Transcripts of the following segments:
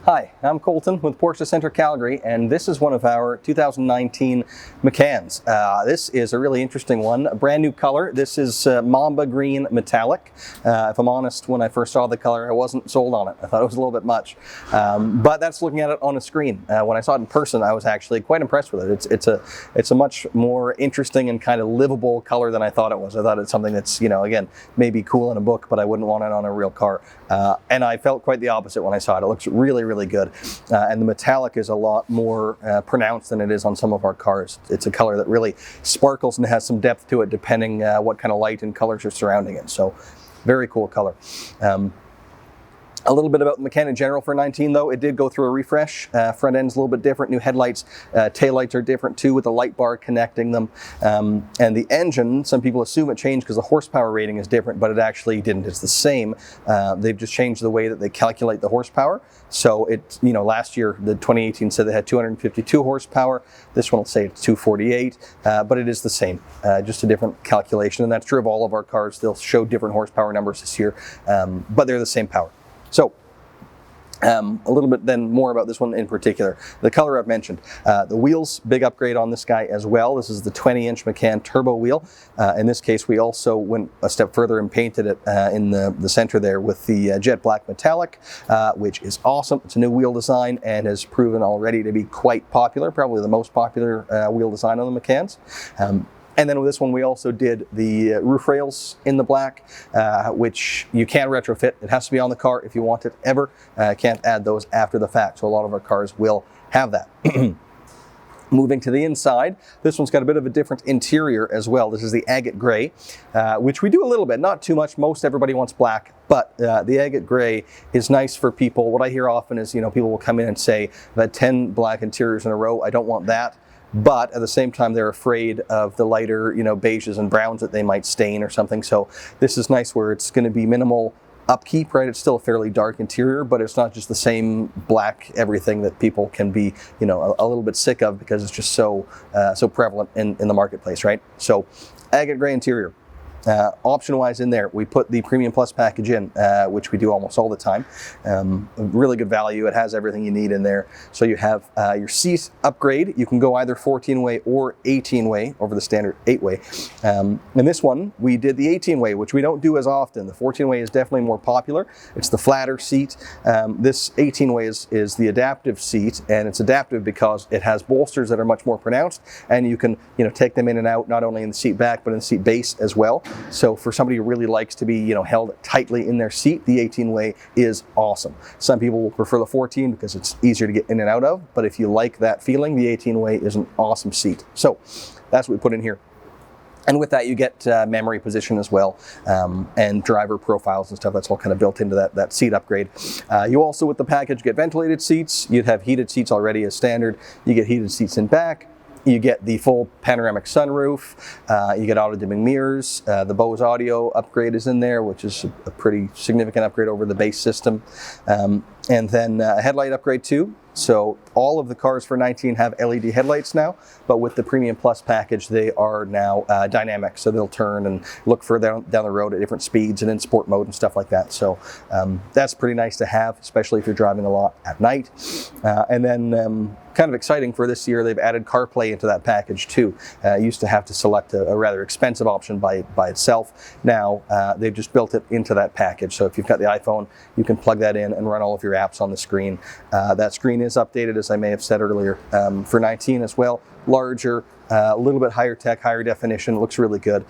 Hi, I'm Colton with Porsche Center Calgary, and this is one of our 2019 Macans. This is a really interesting one, a brand new color. This is Mamba Green Metallic. If I'm honest, when I first saw the color, I wasn't sold on it. I thought it was a little bit much, but that's looking at it on a screen. When I saw it in person, I was actually quite impressed with it. It's a much more interesting and kind of livable color than I thought it was. I thought it's something that's, again, maybe cool in a book, but I wouldn't want it on a real car. And I felt quite the opposite when I saw it. It looks really good. And the metallic is a lot more pronounced than it is on some of our cars. It's a color that really sparkles and has some depth to it depending what kind of light and colors are surrounding it. So very cool color. A little bit about the Macan in general for 19 though. It did go through a refresh. Front end's a little bit different, new headlights. Taillights are different too with the light bar connecting them. And the engine, some people assume it changed because the horsepower rating is different, but it actually didn't. It's the same. They've just changed the way that they calculate the horsepower. So it, last year, the 2018 said they had 252 horsepower. This one will say it's 248, but it is the same, just a different calculation. And that's true of all of our cars. They'll show different horsepower numbers this year, but they're the same power. So, a little bit then more about this one in particular. The color I've mentioned. The wheels, big upgrade on this guy as well. This is the 20-inch Macan turbo wheel. In this case, we also went a step further and painted it in the center there with the jet black metallic, which is awesome. It's a new wheel design and has proven already to be quite popular, probably the most popular wheel design on the Macans. And then with this one, we also did the roof rails in the black, which you can retrofit. It has to be on the car if you want it ever. Can't add those after the fact. So a lot of our cars will have that. Moving to the inside, this one's got a bit of a different interior as well. This is the agate gray, which we do a little bit, not too much. Most everybody wants black, but the agate gray is nice for people. What I hear often is, people will come in and say, I've had 10 black interiors in a row. I don't want that. But at the same time, they're afraid of the lighter, beiges and browns that they might stain or something. So this is nice where it's going to be minimal upkeep, right? It's still a fairly dark interior, but it's not just the same black everything that people can be, a little bit sick of because it's just so prevalent in the marketplace, right? So agate gray interior. Option-wise in there, we put the Premium Plus package in, which we do almost all the time. Really good value. It has everything you need in there. So you have your seat upgrade. You can go either 14-way or 18-way over the standard 8-way. In this one, we did the 18-way, which we don't do as often. The 14-way is definitely more popular. It's the flatter seat. This 18-way is the adaptive seat, and it's adaptive because it has bolsters that are much more pronounced, and you can take them in and out, not only in the seat back, but in the seat base as well. So for somebody who really likes to be, held tightly in their seat, the 18-way is awesome. Some people will prefer the 14 because it's easier to get in and out of, but if you like that feeling, the 18-way is an awesome seat. So that's what we put in here. And with that, you get memory position as well, and driver profiles and stuff. That's all kind of built into that seat upgrade. You also, with the package, get ventilated seats. You'd have heated seats already as standard. You get heated seats in back. You get the full panoramic sunroof, you get auto-dimming mirrors, the Bose audio upgrade is in there, which is a pretty significant upgrade over the base system, and then a headlight upgrade too. So all of the cars for 19 have LED headlights now, but with the Premium Plus package, they are now dynamic, so they'll turn and look further down the road at different speeds and in sport mode and stuff like that. So that's pretty nice to have, especially if you're driving a lot at night. And then kind of exciting for this year, they've added CarPlay into that package too. Used to have to select a rather expensive option by itself. Now they've just built it into that package. So if you've got the iPhone, you can plug that in and run all of your apps on the screen. That screen is updated, as I may have said earlier, for 19 as well. Larger, a little bit higher tech, higher definition. It looks really good.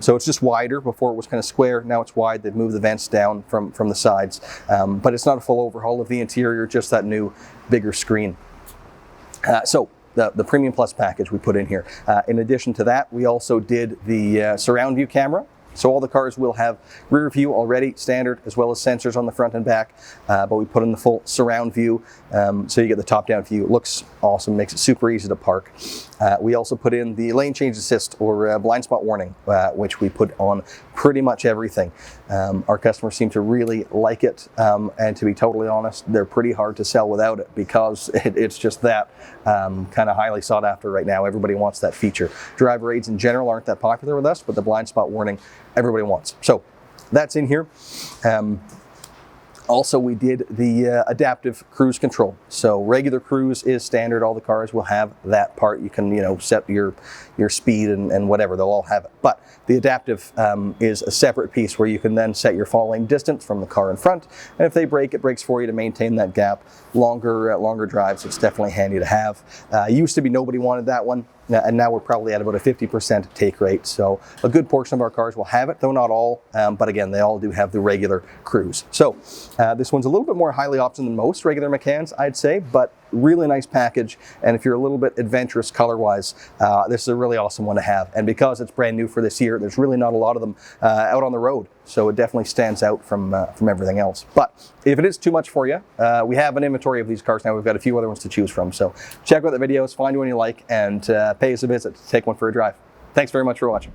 So it's just wider. Before it was kind of square. Now it's wide. They've moved the vents down from the sides. But it's not a full overhaul of the interior, just that new, bigger screen. So the Premium Plus package we put in here. In addition to that, we also did the surround view camera. So all the cars will have rear view already standard, as well as sensors on the front and back, but we put in the full surround view, so you get the top-down view. It looks awesome, makes it super easy to park. We also put in the lane change assist or blind spot warning, which we put on pretty much everything. Our customers seem to really like it, and to be totally honest, they're pretty hard to sell without it because it's just that kind of highly sought after right now. Everybody wants that feature. Driver aids in general aren't that popular with us, but the blind spot warning everybody wants. So that's in here. Also, we did the adaptive cruise control. So regular cruise is standard. All the cars will have that part. You can, set your speed and whatever. They'll all have it. But the adaptive is a separate piece where you can then set your falling distance from the car in front. And if they brake, it brakes for you to maintain that gap. Longer drives, it's definitely handy to have. Used to be nobody wanted that one. And now we're probably at about a 50% take rate. So a good portion of our cars will have it, though not all. But again, they all do have the regular cruise. So this one's a little bit more highly optioned than most regular Macans, I'd say, but really nice package. And if you're a little bit adventurous color-wise, this is a really awesome one to have. And because it's brand new for this year, there's really not a lot of them out on the road. So it definitely stands out from everything else. But if it is too much for you, we have an inventory of these cars now. We've got a few other ones to choose from. So check out the videos, find one you like, and pay us a visit to take one for a drive. Thanks very much for watching.